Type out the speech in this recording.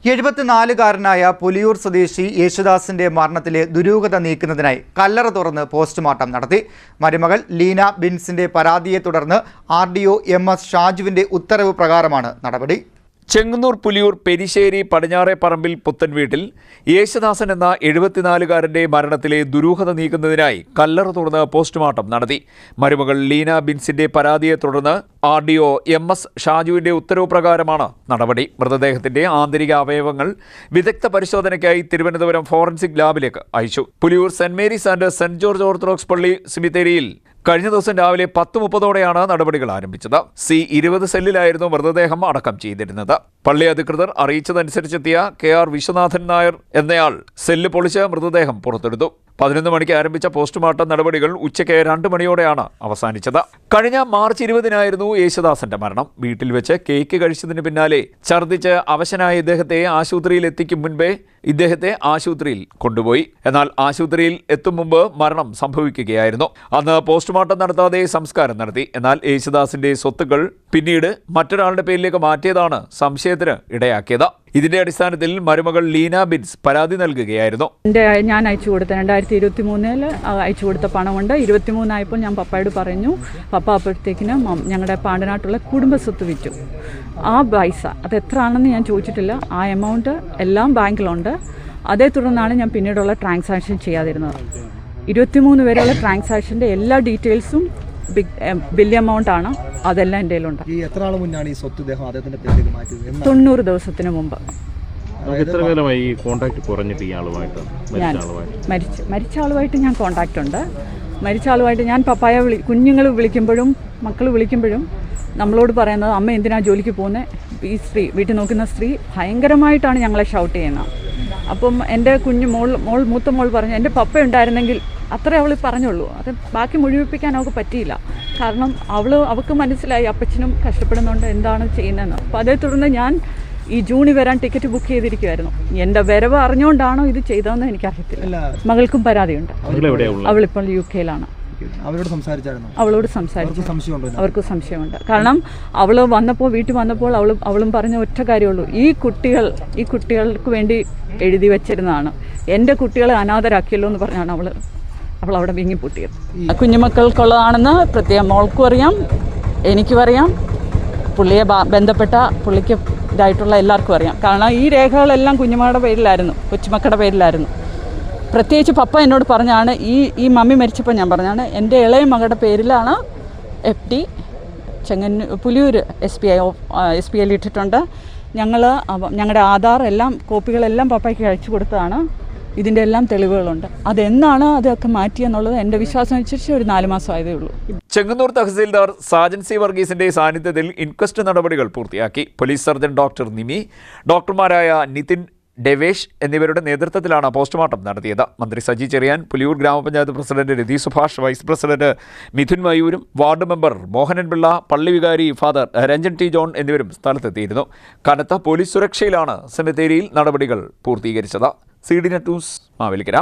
74-കാരനായ പുലിയൂർ സ്വദേശി യേശുദാസിന്റെ മരണത്തിലെ ദുരൂഹത നീക്കുന്നതിനായി കല്ലറ തുറന്ന് പോസ്റ്റ്മോർട്ടം നടത്തി. മരുമകൾ ലീന ബിൻസിന്റെ പരാതിയെ തുടർന്ന് RDO MS ഷാജുവിന്റെ ഉത്തരവ് പ്രകാരമാണ് നടപടി. ചെങ്ങന്നൂർ പുലിയൂർ പെരിശ്ശേരി പടിഞ്ഞാറേപ്പറമ്പിൽ പുത്തൻ വീട്ടിൽ യേശുദാസൻ എന്ന 74-കാരന്റെ മരണത്തിലെ ദുരൂഹത നീക്കുന്നതിനായി കല്ലറ തുറന്ന് പോസ്റ്റ്മോർട്ടം നടത്തി. മരുമകൾ ലീന ബിൻസിന്റെ പരാതിയെ തുടർന്ന് RDO MS ഷാജുവിന്റെ ഉത്തരവ് പ്രകാരമാണ് നടപടി. മൃതദേഹത്തിന്റെ ആന്തരിക അവയവങ്ങൾ വിദഗ്ധ പരിശോധനയ്ക്കായി തിരുവനന്തപുരം ഫോറൻസിക് ലാബിലേക്ക് അയച്ചു. Puliyoor Saint Mary's and Saint George Orthodox പള്ളി സെമിത്തേരിയിൽ കഴിഞ്ഞ ദിവസം രാവിലെ 10:30 നടപടികൾ ആരംഭിച്ചത്. C20 സെല്ലിലായിരുന്നു മൃതദേഹം അടക്കം ചെയ്തിരുന്നത്. പള്ളി അധികൃതർ അറിയിച്ചതനുസരിച്ചെത്തിയ KR വിശ്വനാഥൻ നായർ എന്നയാൾ സെല്ല് പൊളിച്ച് മൃതദേഹം പുറത്തെടുത്തു. 11 മണിക്ക് ആരംഭിച്ച പോസ്റ്റ്മോർട്ടം നടപടികൾ ഉച്ചയ്ക്ക് 2 മണിയോടെയാണ് അവസാനിച്ചത്. കഴിഞ്ഞ മാർച്ച് 20-നായിരുന്നു യേശുദാസന്റെ മരണം. വീട്ടിൽ വെച്ച് കേക്ക് കഴിച്ചതിന് പിന്നാലെ ഛർദ്ദിച്ച് അവശനായ ഇദ്ദേഹത്തെ ആശുപത്രിയിൽ എത്തിക്കും മുൻപേ ഇദ്ദേഹത്തെ ആശുപത്രിയിൽ കൊണ്ടുപോയി. എന്നാൽ ആശുപത്രിയിൽ എത്തും മുമ്പ് മരണം സംഭവിക്കുകയായിരുന്നു. അന്ന് പോസ്റ്റ്മോർട്ടം നടത്താതെ സംസ്കാരം നടത്തി. എന്നാൽ യേശുദാസിന്റെ സ്വത്തുക്കൾ പിന്നീട് മറ്റൊരാളുടെ പേരിലേക്ക് മാറ്റിയതാണ് സംശയത്തിന് ഇടയാക്കിയത്. ഇതിന്റെ അടിസ്ഥാനത്തിൽ മരുമകൾ ലീന ബിൻസ് പരാതി നൽകുകയായിരുന്നു. ഞാൻ അയച്ചു കൊടുത്ത 2023 അയച്ചു കൊടുത്ത പണമുണ്ട്. 23 ആയപ്പോൾ ഞാൻ പപ്പായോട് പറഞ്ഞു. പപ്പ അപ്പോഴത്തേക്കിന് ഞങ്ങളുടെ പാണ്ടനാട്ടുള്ള കുടുംബസ്വത്ത് വിറ്റു. ആ പൈസ അത് എത്ര ആണെന്ന് ഞാൻ ചോദിച്ചിട്ടില്ല. ആ എമൗണ്ട് എല്ലാം ബാങ്കിലുണ്ട്. അതേ തുടർന്നാണ് ഞാൻ പിന്നീടുള്ള ട്രാൻസാക്ഷൻ ചെയ്യാതിരുന്നത്. 23 വരെയുള്ള ട്രാൻസാക്ഷൻ്റെ എല്ലാ ഡീറ്റെയിൽസും വലിയ എമൗണ്ട് ആണ്. അതെല്ലാം എൻ്റെ കയ്യിലുണ്ട്. എത്ര നാൾ മുന്നാണ് ഈ സ്വത്ത് ഇദ്ദേഹം അദ്ദേഹത്തിന്റെ പേരിലേക്ക് മാറ്റിയത്? 90 ദിവസത്തിന് മുമ്പ്. മരിച്ച ആളുമായിട്ട് ഞാൻ കോണ്ടാക്റ്റ് ഉണ്ട്. മരിച്ച ആളുമായിട്ട് ഞാൻ പപ്പായ കുഞ്ഞുങ്ങൾ വിളിക്കുമ്പോഴും മക്കൾ വിളിക്കുമ്പോഴും നമ്മളോട് പറയുന്നത്, അമ്മ എന്തിനാ ജോലിക്ക് പോകുന്നത്? ഈ സ്ത്രീ, വീട്ടിൽ നോക്കുന്ന സ്ത്രീ ഭയങ്കരമായിട്ടാണ് ഞങ്ങളെ ഷൗട്ട് ചെയ്യുന്നത്. അപ്പം എൻ്റെ മൂത്ത മോൾ പറഞ്ഞു, എൻ്റെ പപ്പ ഉണ്ടായിരുന്നെങ്കിൽ അത്രേ അവൾ പറഞ്ഞുള്ളൂ. അത് ബാക്കി മുഴുവിപ്പിക്കാൻ അവൾക്ക് പറ്റിയില്ല. കാരണം അവൾക്ക് മനസ്സിലായി അപ്പച്ചനും കഷ്ടപ്പെടുന്നുണ്ട്, എന്താണ് ചെയ്യുന്നതെന്ന്. അപ്പോൾ അതേ തുടർന്ന് ഞാൻ ഈ ജൂണിൽ വരാൻ ടിക്കറ്റ് ബുക്ക് ചെയ്തിരിക്കുമായിരുന്നു. എൻ്റെ വരവ് അറിഞ്ഞുകൊണ്ടാണോ ഇത് ചെയ്തതെന്ന് എനിക്കറിയത്തില്ല. മകൾക്കും പരാതിയുണ്ട്. അവളിപ്പോൾ UK-ലാണ്. അവളോട് സംസാരിച്ചു. അവർക്ക് സംശയമുണ്ട്. കാരണം വീട്ടിൽ വന്നപ്പോൾ അവളും പറഞ്ഞ ഒറ്റ കാര്യമുള്ളൂ, ഈ കുട്ടികൾക്ക് വേണ്ടി എഴുതി വെച്ചിരുന്നതാണ്, എൻ്റെ കുട്ടികളെ അനാഥരാക്കിയല്ലോ എന്ന് പറഞ്ഞാണ് അവൾ അവിടെ വിങ്ങിപ്പൊട്ടിയത്. കുഞ്ഞുമക്കൾക്കുള്ളതാണെന്ന് പ്രത്യേകം മോൾക്കും അറിയാം, എനിക്കും അറിയാം, പുള്ളിയെ ബന്ധപ്പെട്ട പുള്ളിക്ക് ഇതായിട്ടുള്ള എല്ലാവർക്കും അറിയാം. കാരണം ഈ രേഖകളെല്ലാം കുഞ്ഞുമക്കളുടെ പേരിലായിരുന്നു, കൊച്ചുമക്കളുടെ പേരിലായിരുന്നു. പ്രത്യേകിച്ച് പപ്പ എന്നോട് പറഞ്ഞാണ്, ഈ മമ്മി മരിച്ചപ്പോൾ ഞാൻ പറഞ്ഞാണ്, എൻ്റെ ഇളയ മകളുടെ പേരിലാണ് FD പുലിയൂർ SBI ഇട്ടിട്ടുണ്ട്. ഞങ്ങളുടെ ആധാർ എല്ലാം കോപ്പികളെല്ലാം പപ്പയ്ക്ക് അയച്ചു കൊടുത്തതാണ്. ഇതിൻ്റെ എല്ലാം തെളിവുകളുണ്ട്. അതെന്നാണ് അതൊക്കെ മാറ്റിയെന്നുള്ളത് എൻ്റെ വിശ്വാസം അനുസരിച്ച് ഒരു 4 മാസം ആയതേ ഉള്ളൂ. ചെങ്ങന്നൂർ തഹസിൽദാർ സാജൻ C വർഗീസിന്റെ സാന്നിധ്യത്തിൽ ഇൻക്വസ്റ്റ് നടപടികൾ പൂർത്തിയാക്കി. പോലീസ് സർജൻ ഡോക്ടർ നിമി, ഡോക്ടർമാരായ നിതിൻ ഡെവേഷ് എന്നിവരുടെ നേതൃത്വത്തിലാണ് പോസ്റ്റ്മോർട്ടം നടത്തിയത്. മന്ത്രി സജി ചെറിയാൻ, പുലിയൂർ ഗ്രാമപഞ്ചായത്ത് president Rathi Subhash, vice president Mithun മയൂരും, വാർഡ് മെമ്പർ മോഹനൻ പിള്ള, പള്ളി വികാരി ഫാദർ രഞ്ജൻ T. ജോൺ എന്നിവരും സ്ഥലത്തെത്തിയിരുന്നു. കനത്ത പോലീസ് സുരക്ഷയിലാണ് സെമിത്തേരിയിൽ നടപടികൾ പൂർത്തീകരിച്ചത്. CDNet news Mavelikkara.